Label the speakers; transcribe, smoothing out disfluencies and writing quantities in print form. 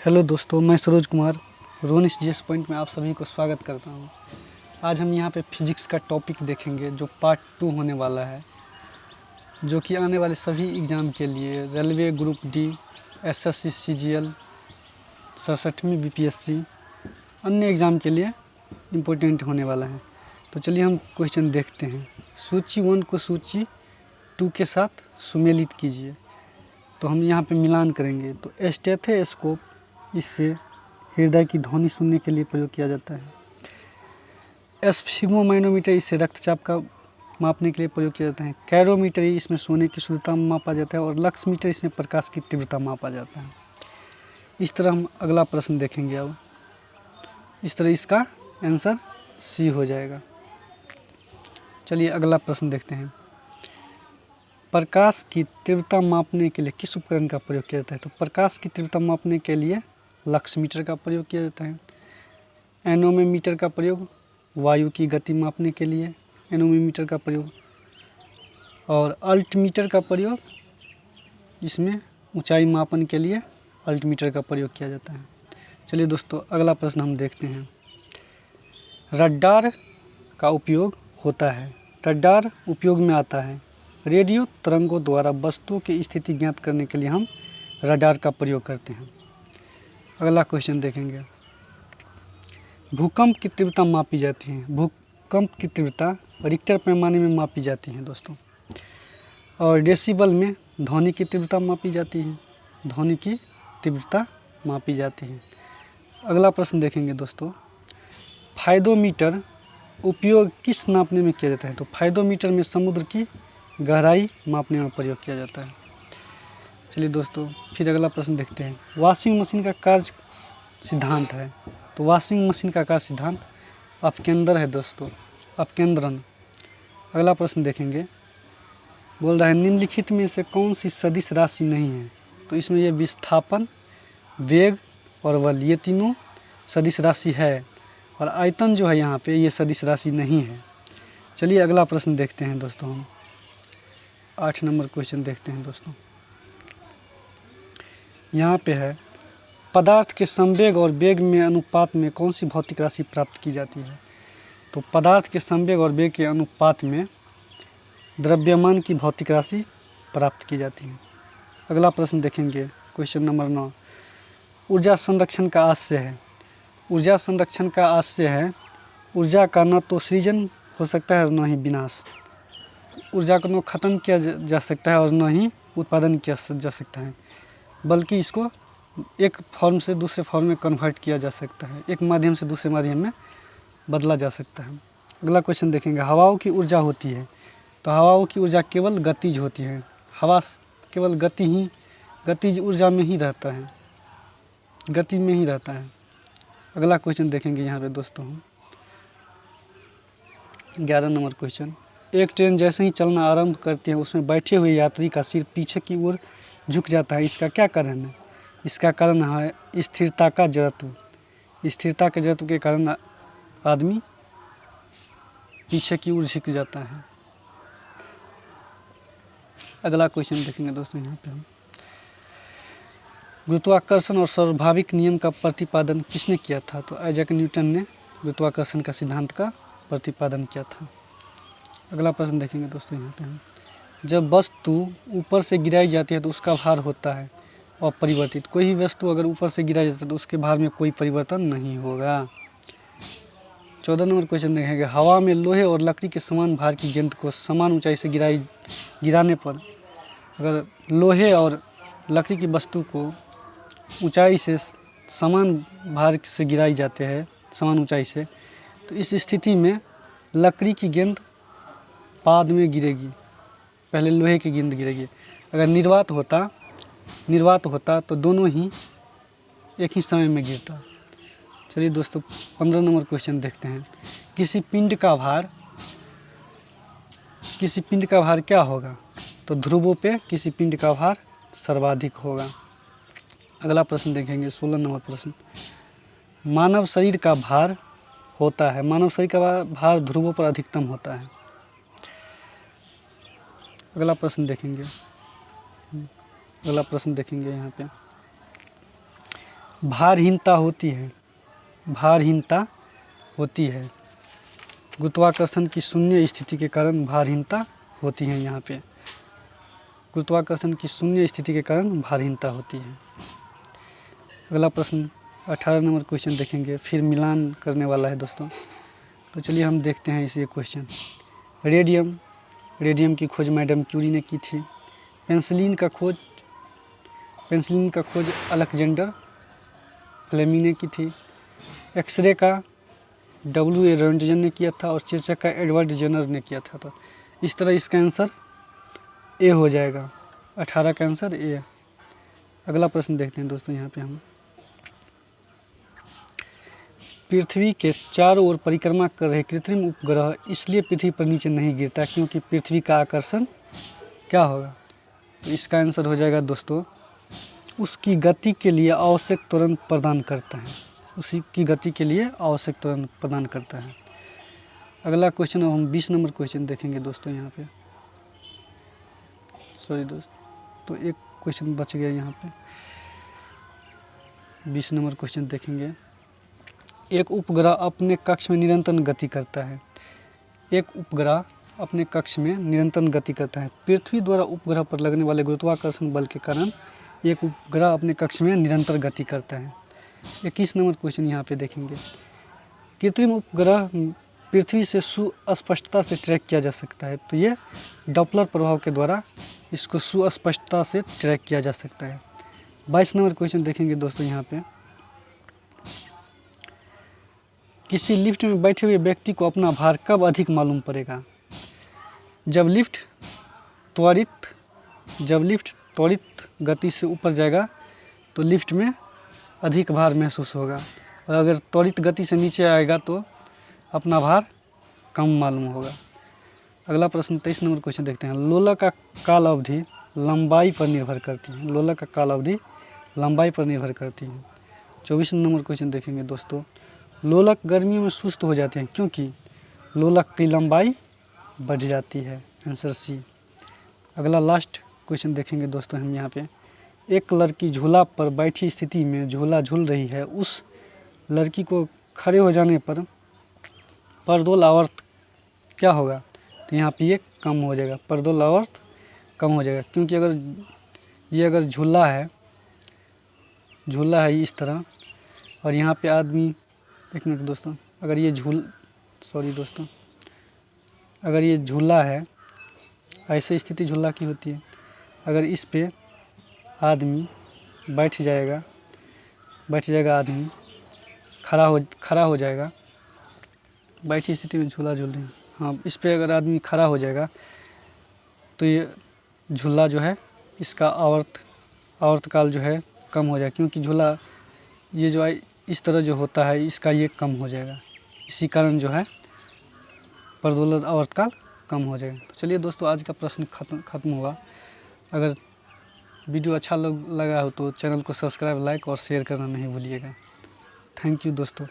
Speaker 1: Hello दोस्तों, मैं Saroj Kumar Ronish GS point में आप सभी को स्वागत करता हूं। आज हम यहां पे फिजिक्स का टॉपिक देखेंगे जो पार्ट 2 होने वाला है, जो कि आने वाले सभी एग्ज़ाम के लिए railway group D, SSC CGL, 67वीं बीपीएससी, अन्य एग्ज़ाम के लिए इम्पोर्टेंट होने वाला है। तो चलिए हम क्वेश्चन देखते हैं। सूची 1 को सूची 2 के साथ सुमेलित कीजिए। तो हम यहाँ पे मिलान करेंगे। तो स्टेथोस्कोप, इससे हृदय की ध्वनि सुनने के लिए प्रयोग किया जाता है। स्फिग्मोमाइनोमीटर, इससे रक्तचाप का मापने के लिए प्रयोग किया जाता है। कैरोमीटर, इसमें सोने की शुद्धता मापा जाता है। और लक्स मीटर, इसमें प्रकाश की तीव्रता मापा जाता है। इस तरह हम अगला प्रश्न देखेंगे। अब इस तरह इसका आंसर सी हो जाएगा। चलिए अगला प्रश्न देखते हैं। प्रकाश की तीव्रता मापने के लिए किस उपकरण का प्रयोग किया जाता है? तो प्रकाश की तीव्रता मापने के लिए लक्स मीटर का प्रयोग किया जाता है। एनोमीटर का प्रयोग वायु की गति मापने के लिए एनोमीटर का प्रयोग, और अल्टीमीटर का प्रयोग इसमें ऊंचाई मापन के लिए अल्टीमीटर का प्रयोग किया जाता है। चलिए दोस्तों अगला प्रश्न हम देखते हैं। रडार का उपयोग होता है। रडार उपयोग में आता है। रेडियो तरंगों द्वारा वस्तुओं की स्थिति ज्ञात करने के लिए हम रडार का प्रयोग करते हैं। अगला क्वेश्चन देखेंगे। भूकंप की तीव्रता मापी जाती है। भूकंप की तीव्रता रिक्टर पैमाने में मापी जाती है दोस्तों। और डेसिबल में ध्वनि की तीव्रता मापी जाती है। ध्वनि की तीव्रता मापी जाती है। अगला प्रश्न देखेंगे दोस्तों। फाइडोमीटर उपयोग किस नापने में किया जाता है? तो फाइडोमीटर में समुद्र की गहराई मापने में प्रयोग किया जाता है। चलिए दोस्तों फिर अगला प्रश्न देखते हैं। वॉशिंग मशीन का कार्य सिद्धांत है। तो वॉशिंग मशीन का कार्य सिद्धांत अपकेंद्र है दोस्तों, अपकेंद्रन। अगला प्रश्न देखेंगे। बोल रहा है निम्नलिखित में से कौन सी सदिश राशि नहीं है? तो इसमें ये विस्थापन, वेग और बल, ये तीनों सदिश राशि है। और आयतन जो है यहाँ पे ये सदिश राशि नहीं है। चलिए अगला प्रश्न देखते हैं दोस्तों। हम 8 नंबर क्वेश्चन देखते हैं दोस्तों। यहाँ पे है पदार्थ के संवेग और वेग में अनुपात में कौन सी भौतिक राशि प्राप्त की जाती है? तो पदार्थ के संवेग और वेग के अनुपात में द्रव्यमान की भौतिक राशि प्राप्त की जाती है। अगला प्रश्न देखेंगे। Question number 9। ऊर्जा संरक्षण का आशय है। ऊर्जा संरक्षण का आशय है ऊर्जा का न तो सृजन हो सकता है और न ही विनाश। ऊर्जा को न खत्म किया जा सकता है और न ही उत्पादन किया जा सकता है, बल्कि इसको एक फॉर्म से दूसरे फॉर्म में कन्वर्ट किया जा सकता है, एक माध्यम से दूसरे माध्यम में बदला जा सकता है। अगला क्वेश्चन देखेंगे। हवाओं की ऊर्जा होती है। तो हवाओं की ऊर्जा केवल गतिज होती है। हवा केवल गतिज ऊर्जा में ही रहता है, गति में ही रहता है। अगला क्वेश्चन देखेंगे यहाँ पे दोस्तों हम 11 नंबर क्वेश्चन। एक ट्रेन जैसे ही चलना आरंभ करती है उसमें बैठे हुए यात्री का सिर पीछे की ओर झुक जाता है। इसका क्या कारण है? इसका कारण है स्थिरता का जड़त्व। स्थिरता के जड़त्व के कारण आदमी पीछे की ओर झुक जाता है। अगला क्वेश्चन देखेंगे दोस्तों। यहाँ पे हम गुरुत्वाकर्षण और स्वाभाविक नियम का प्रतिपादन किसने किया था? तो आइजैक न्यूटन ने गुरुत्वाकर्षण का सिद्धांत का प्रतिपादन किया था। अगला प्रश्न देखेंगे दोस्तों। यहाँ पे हम जब वस्तु ऊपर से गिराई जाती है तो उसका भार होता है अपरिवर्तित। कोई भी वस्तु अगर ऊपर से गिराई जाती है तो उसके भार में कोई परिवर्तन नहीं होगा। 14 नंबर क्वेश्चन देखेंगे। हवा में लोहे और लकड़ी के समान भार की गेंद को समान ऊंचाई से गिराने पर अगर लोहे और लकड़ी की वस्तु को ऊंचाई से समान भार से गिराई जाते हैं, समान ऊंचाई से, तो इस स्थिति में लकड़ी की गेंद बाद में गिरेगी, पहले लोहे की गेंद गिरेगी। अगर निर्वात होता तो दोनों ही एक ही समय में गिरता। चलिए दोस्तों 15 नंबर क्वेश्चन देखते हैं। किसी पिंड का भार क्या होगा? तो ध्रुवों पे किसी पिंड का भार सर्वाधिक होगा। अगला प्रश्न देखेंगे 16 नंबर प्रश्न। मानव शरीर का भार होता है। मानव शरीर का भार ध्रुवों पर अधिकतम होता है। अगला प्रश्न देखेंगे। यहाँ पे भारहीनता होती है, भारहीनता होती है। गुरुत्वाकर्षण की शून्य स्थिति के कारण भारहीनता होती है। यहाँ पे गुरुत्वाकर्षण की शून्य स्थिति के कारण भारहीनता होती है। अगला प्रश्न 18 नंबर क्वेश्चन देखेंगे, फिर मिलान करने वाला है दोस्तों। तो चलिए हम देखते हैं इस ये क्वेश्चन। रेडियम की खोज मैडम क्यूरी ने की थी। पेंसिलिन का खोज अलेक्जेंडर फ्लेमी ने की थी। एक्सरे का W.A. रोंटगन ने किया था और चेचक का एडवर्ड जेनर ने किया था। तो इस तरह इसका आंसर ए हो जाएगा, 18 का आंसर ए। अगला प्रश्न देखते हैं दोस्तों। यहाँ पे हम पृथ्वी के चारों ओर परिक्रमा कर रहे कृत्रिम उपग्रह इसलिए पृथ्वी पर नीचे नहीं गिरता क्योंकि पृथ्वी का आकर्षण क्या होगा। तो इसका आंसर हो जाएगा दोस्तों, उसकी गति के लिए आवश्यक त्वरण प्रदान करता है। उसी की गति के लिए आवश्यक त्वरण प्रदान करता है। अगला क्वेश्चन, अब हम 20 नंबर क्वेश्चन देखेंगे दोस्तों। यहाँ पे सॉरी दोस्त, तो एक क्वेश्चन बच गया। यहाँ पे 20 नंबर क्वेश्चन देखेंगे। एक उपग्रह अपने कक्ष में निरंतर गति करता है। एक उपग्रह अपने कक्ष में निरंतर गति करता है। पृथ्वी द्वारा उपग्रह पर लगने वाले गुरुत्वाकर्षण बल के कारण एक उपग्रह अपने कक्ष में निरंतर गति करता है। 21 नंबर क्वेश्चन यहाँ पे देखेंगे। कृत्रिम उपग्रह पृथ्वी से सुस्पष्टता से ट्रैक किया जा सकता है। तो ये डॉपलर प्रभाव के द्वारा इसको सुस्पष्टता से ट्रैक किया जा सकता है। 22 नंबर क्वेश्चन देखेंगे दोस्तों। यहाँ पे किसी लिफ्ट में बैठे हुए व्यक्ति को अपना भार कब अधिक मालूम पड़ेगा। जब लिफ्ट त्वरित गति से ऊपर जाएगा तो लिफ्ट में अधिक भार महसूस होगा, और अगर त्वरित गति से नीचे आएगा तो अपना भार कम मालूम होगा। अगला प्रश्न 23 नंबर क्वेश्चन देखते हैं। लोलक का काल अवधि लंबाई पर निर्भर करती है। लोलक का काल अवधि लंबाई पर निर्भर करती है। 24 नंबर क्वेश्चन देखेंगे दोस्तों। लोलक गर्मियों में सुस्त हो जाते हैं क्योंकि लोलक की लंबाई बढ़ जाती है। Answer C. अगला लास्ट क्वेश्चन देखेंगे दोस्तों हम यहाँ पे। एक लड़की झूला पर बैठी स्थिति में झूला झूल रही है। उस लड़की को खड़े हो जाने पर परदोल आवर्त क्या होगा। तो यहाँ पे ये कम हो जाएगा, परदोल आवर्त कम हो जाएगा, क्योंकि अगर झूला है इस तरह, और यहाँ पे आदमी देखने को दोस्तों, अगर ये झूला है, ऐसे स्थिति झूला की होती है। अगर इस पे आदमी बैठ जाएगा आदमी खड़ा हो जाएगा। बैठी स्थिति में झूला झूल रहे हैं, हाँ, इस पे अगर आदमी खड़ा हो जाएगा तो ये झूला जो है इसका आवर्तकाल जो है कम हो जाएगा, क्योंकि झूला ये जो है इस तरह जो होता है इसका ये कम हो जाएगा। इसी कारण जो है परदोलन आवर्तकाल कम हो जाएगा। तो चलिए दोस्तों, आज का प्रश्न खत्म हुआ। अगर वीडियो अच्छा लगा हो तो चैनल को सब्सक्राइब, लाइक और शेयर करना नहीं भूलिएगा। थैंक यू दोस्तों।